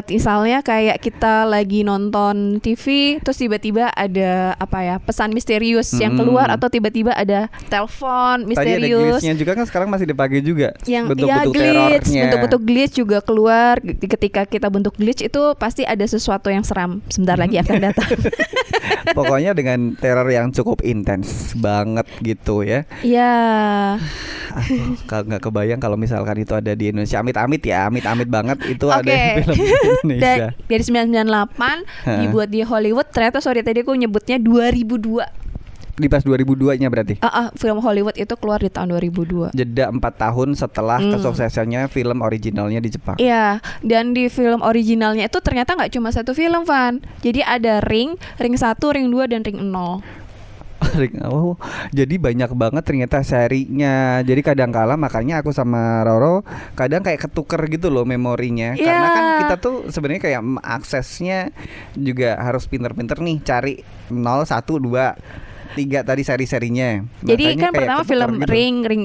B: Misalnya kayak kita lagi nonton TV, terus tiba-tiba ada apa ya, pesan misterius yang keluar, atau tiba-tiba ada telepon
A: Tadi ada
B: misterius.
A: glitch-nya juga kan sekarang masih dipakai juga.
B: Yang
A: bentuk-bentuk
B: glitch,
A: terornya.
B: bentuk-bentuk glitch juga keluar. Ketika kita bentuk glitch itu pasti ada sesuatu yang seram sebentar lagi akan datang.
A: Pokoknya dengan teror yang cukup intens banget gitu ya.
B: Iya.
A: Aku nggak kebayang kalau misalkan itu ada di Indonesia. Amit-amit ya, amit-amit banget itu ada
B: Oke.
A: film di Indonesia.
B: Dari 1998 dibuat di Hollywood. Ternyata sorry tadi aku nyebutnya 2002.
A: Di pas 2002-nya berarti.
B: Film Hollywood itu keluar di tahun 2002.
A: Jeda 4 tahun setelah kesuksesannya film originalnya di Jepang.
B: Iya, dan di film originalnya itu ternyata nggak cuma satu film, Van. Jadi ada Ring 1, Ring 2, dan Ring 0.
A: Oh, jadi banyak banget ternyata serinya. Jadi kadang-kala makanya aku sama Roro kadang kayak ketuker gitu loh memorinya. Karena kan kita tuh sebenarnya kayak aksesnya juga harus pinter-pinter nih cari 0, 1, 2, 3 tadi seri-serinya.
B: Jadi
A: Makanya
B: kan
A: kayak
B: pertama
A: ketuker
B: film
A: gitu.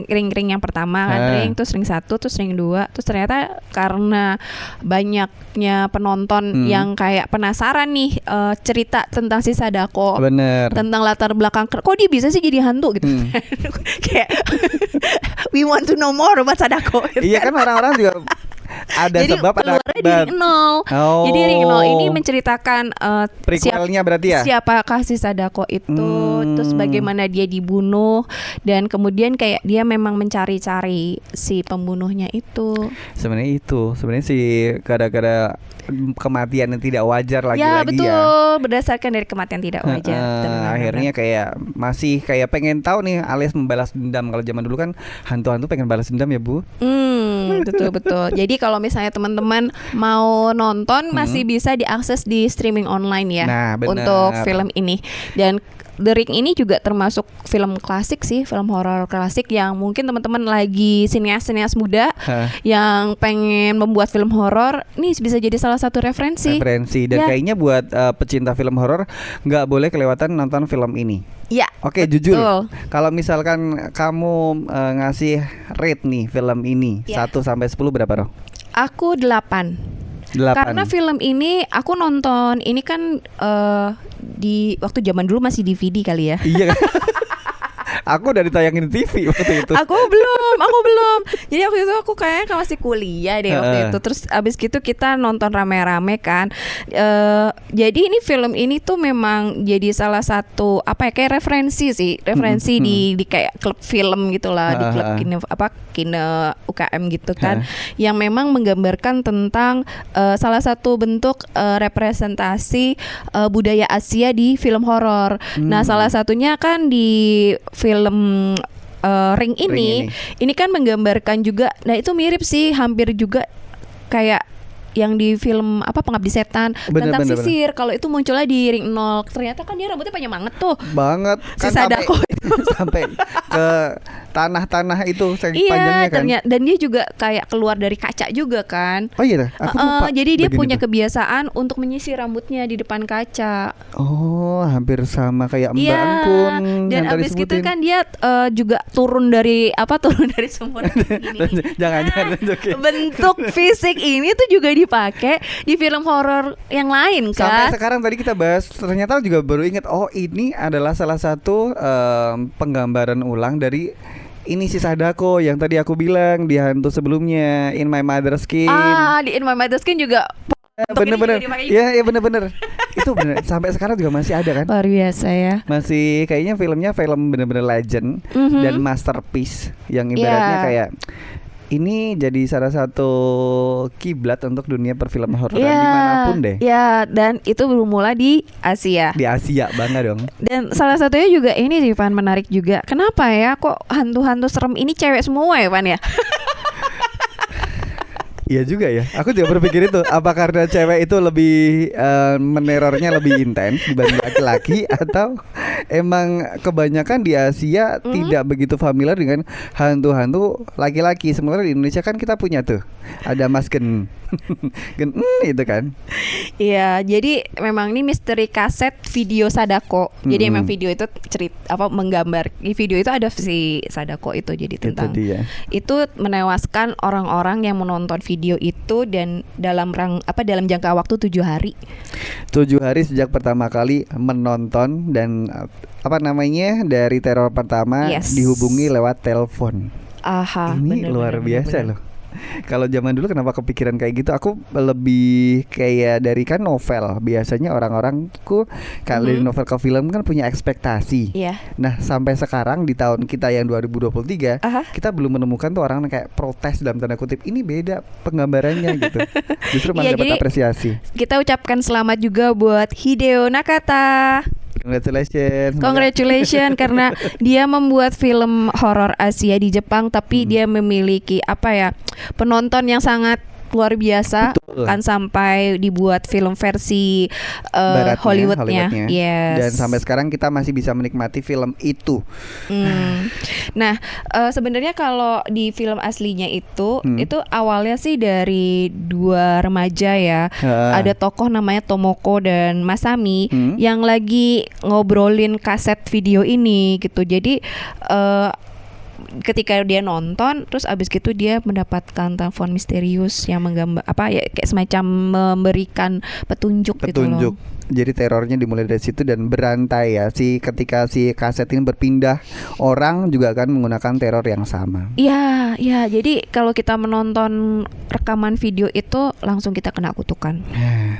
B: Ring yang pertama kan, Ring, terus Ring 1, terus Ring 2, terus ternyata karena banyaknya penonton yang kayak penasaran nih cerita tentang si Sadako.
A: Bener.
B: Tentang latar belakang kok dia bisa sih jadi hantu gitu. Kayak we want to know more about Sadako gitu.
A: Iya kan orang-orang juga ada
B: Jadi
A: sebab ada
B: keluarnya di
A: akibat.
B: Ring 0.
A: Oh.
B: Jadi Ring 0 ini menceritakan
A: Prequelnya berarti ya?
B: siapakah si Sadako itu, terus bagaimana dia dibunuh, dan kemudian kayak dia memang mencari-cari si pembunuhnya itu.
A: Sebenarnya sih gara-gara kematian yang tidak wajar
B: Ya
A: lagi-lagi
B: betul, berdasarkan dari kematian tidak wajar. Benar-benar.
A: Akhirnya kayak masih kayak pengen tahu nih alias membalas dendam. Kalau zaman dulu kan hantu-hantu pengen balas dendam ya Bu.
B: Betul. Jadi kalau misalnya teman-teman mau nonton masih bisa diakses di streaming online ya.
A: Nah, benar.
B: Untuk film ini. Dan The Ring ini juga termasuk film klasik sih, film horor klasik yang mungkin teman-teman lagi sineas-sineas muda yang pengen membuat film horor, nih bisa jadi salah satu referensi.
A: Dan
B: Ya.
A: kayaknya buat pecinta film horor nggak boleh kelewatan nonton film ini.
B: Ya.
A: Oke,
B: betul.
A: jujur. Kalau misalkan kamu ngasih rate nih film ini
B: Ya.
A: 1 sampai 10 berapa, Roh?
B: Aku 8.
A: 8.
B: Karena film ini aku nonton ini kan di waktu zaman dulu masih DVD kali ya.
A: Iya kan? Aku udah ditayangin TV waktu itu.
B: Aku belum. Jadi waktu itu aku kayaknya masih kuliah deh waktu itu. Terus abis gitu kita nonton rame-rame kan. Jadi ini film ini tuh memang jadi salah satu apa ya, kayak referensi sih, di kayak klub film gitulah, di klub kine UKM gitu kan, yang memang menggambarkan tentang salah satu bentuk representasi budaya Asia di film horor. Nah, salah satunya kan di film Ring ini kan menggambarkan juga. Nah, itu mirip sih, hampir juga kayak yang di film Pengabdi Setan tentang sisir. Kalau itu munculnya di Ring 0. Ternyata kan dia rambutnya panjang banget tuh.
A: Banget
B: Si
A: kan
B: Sadako
A: sampai ke tanah-tanah itu
B: Iya,
A: panjangnya kan.
B: dan dia juga kayak keluar dari kaca juga kan.
A: Oh iya, aku lupa.
B: Jadi dia
A: bagian
B: punya
A: itu.
B: kebiasaan untuk menyisir rambutnya di depan kaca.
A: Oh, hampir sama kayak Mbak Angkun
B: dan
A: yang tadi
B: abis gitu
A: sebutin.
B: kan dia juga turun dari sumur ini.
A: Jangan oke.
B: Bentuk fisik ini tuh juga dipakai di film horor yang lain
A: Sampai
B: kan.
A: sekarang tadi kita bahas, ternyata juga baru ingat, oh ini adalah salah satu penggambaran ulang dari ini si Sadako yang tadi aku bilang di hantu sebelumnya, In My Mother's Skin.
B: Di In My Mother's Skin juga
A: Bener-bener. Iya bener-bener. Itu bener. Sampai sekarang juga masih ada kan?
B: luar biasa ya.
A: Masih kayaknya filmnya film bener-bener legend dan masterpiece yang ibaratnya kayak ini jadi salah satu kiblat untuk dunia perfilman horor dimanapun deh.
B: Ya, dan itu bermula di Asia.
A: Di Asia banget dong.
B: Dan salah satunya juga ini sih, Van, menarik juga. Kenapa ya kok hantu-hantu serem ini cewek semua ya, Van ya?
A: Iya juga ya. Aku juga berpikir itu. Apa karena cewek itu lebih menerornya lebih intens dibanding laki-laki, atau emang kebanyakan di Asia tidak begitu familiar dengan hantu-hantu laki-laki. Sementara di Indonesia kan kita punya tuh, ada Mas Gen, itu kan.
B: Iya, jadi memang ini misteri kaset video Sadako. Jadi emang video itu menggambar. Di video itu ada si Sadako itu, jadi tentang
A: dia.
B: itu menewaskan orang-orang yang menonton video itu, dan dalam jangka waktu 7 hari.
A: 7 hari sejak pertama kali menonton, dan dari teror pertama
B: Yes.
A: dihubungi lewat telepon.
B: Aha,
A: Ini
B: bener,
A: luar
B: bener,
A: biasa
B: bener.
A: loh. Kalau zaman dulu kenapa kepikiran kayak gitu? Aku lebih kayak dari kan novel. Biasanya orang-orang tuh kalau dari novel ke film kan punya ekspektasi.
B: Iya.
A: Nah, sampai sekarang di tahun kita yang 2023,
B: Aha.
A: kita belum menemukan tuh orang kayak protes dalam tanda kutip. Ini beda penggambarannya gitu. Justru malah
B: Iya,
A: dapat
B: jadi
A: apresiasi.
B: Kita ucapkan selamat juga buat Hideo Nakata.
A: Congratulations.
B: Congratulations karena dia membuat film horor Asia di Jepang, tapi dia memiliki penonton yang sangat luar biasa.
A: Betul.
B: Kan sampai dibuat film versi
A: Baratnya,
B: Hollywoodnya. Yes.
A: Dan sampai sekarang kita masih bisa menikmati film itu.
B: Nah, sebenarnya kalau di film aslinya itu awalnya sih dari 2 remaja ya. Ada tokoh namanya Tomoko dan Masami yang lagi ngobrolin kaset video ini gitu. Jadi ketika dia nonton, terus abis gitu dia mendapatkan telepon misterius yang menggambar kayak semacam memberikan petunjuk gitu loh.
A: Jadi terornya dimulai dari situ dan berantai ya. Ketika si kaset ini berpindah, orang juga akan menggunakan teror yang sama.
B: Iya, jadi kalau kita menonton rekaman video itu langsung kita kena kutukan.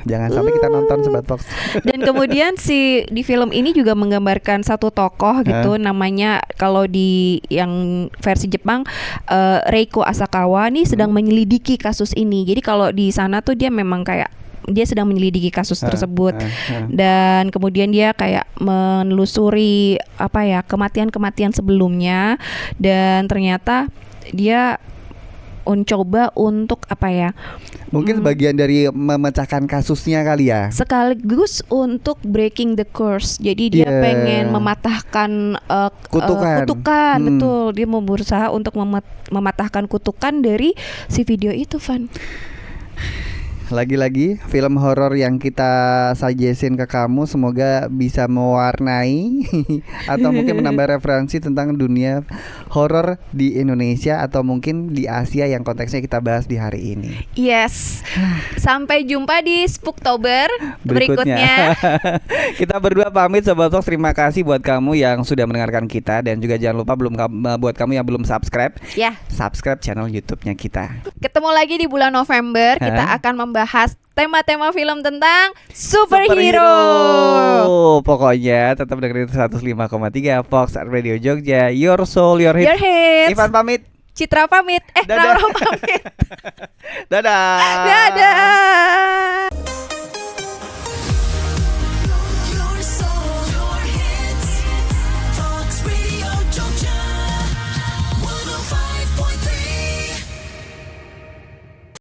A: Jangan sampai kita nonton Sobat Fox.
B: Dan kemudian di film ini juga menggambarkan satu tokoh gitu, namanya kalau di yang versi Jepang Reiko Asakawa nih sedang menyelidiki kasus ini. Jadi kalau di sana tuh dia memang kayak dia sedang menyelidiki kasus tersebut, dan kemudian dia kayak menelusuri kematian-kematian sebelumnya, dan ternyata dia mencoba untuk
A: mungkin bagian dari memecahkan kasusnya kali ya,
B: sekaligus untuk breaking the curse. Jadi dia pengen mematahkan kutukan. Betul, dia mau berusaha untuk mematahkan kutukan dari si video itu, Van.
A: Lagi-lagi film horor yang kita suggestin ke kamu semoga bisa mewarnai atau mungkin menambah referensi tentang dunia horor di Indonesia atau mungkin di Asia yang konteksnya kita bahas di hari ini.
B: Yes. Sampai jumpa di Spooktober berikutnya.
A: Kita berdua pamit Sobat Fox. Terima kasih buat kamu yang sudah mendengarkan kita, dan juga jangan lupa buat kamu yang belum subscribe, subscribe channel YouTube-nya kita.
B: Ketemu lagi di bulan November. Kita akan membahas tema-tema film tentang superhero.
A: Pokoknya tetap dengerin 105,3 Fox Radio Jogja. Your soul, your hits. Ivan pamit.
B: Citra pamit.
A: Dadah.
B: Rara pamit.
A: Dadah.
B: Dadah.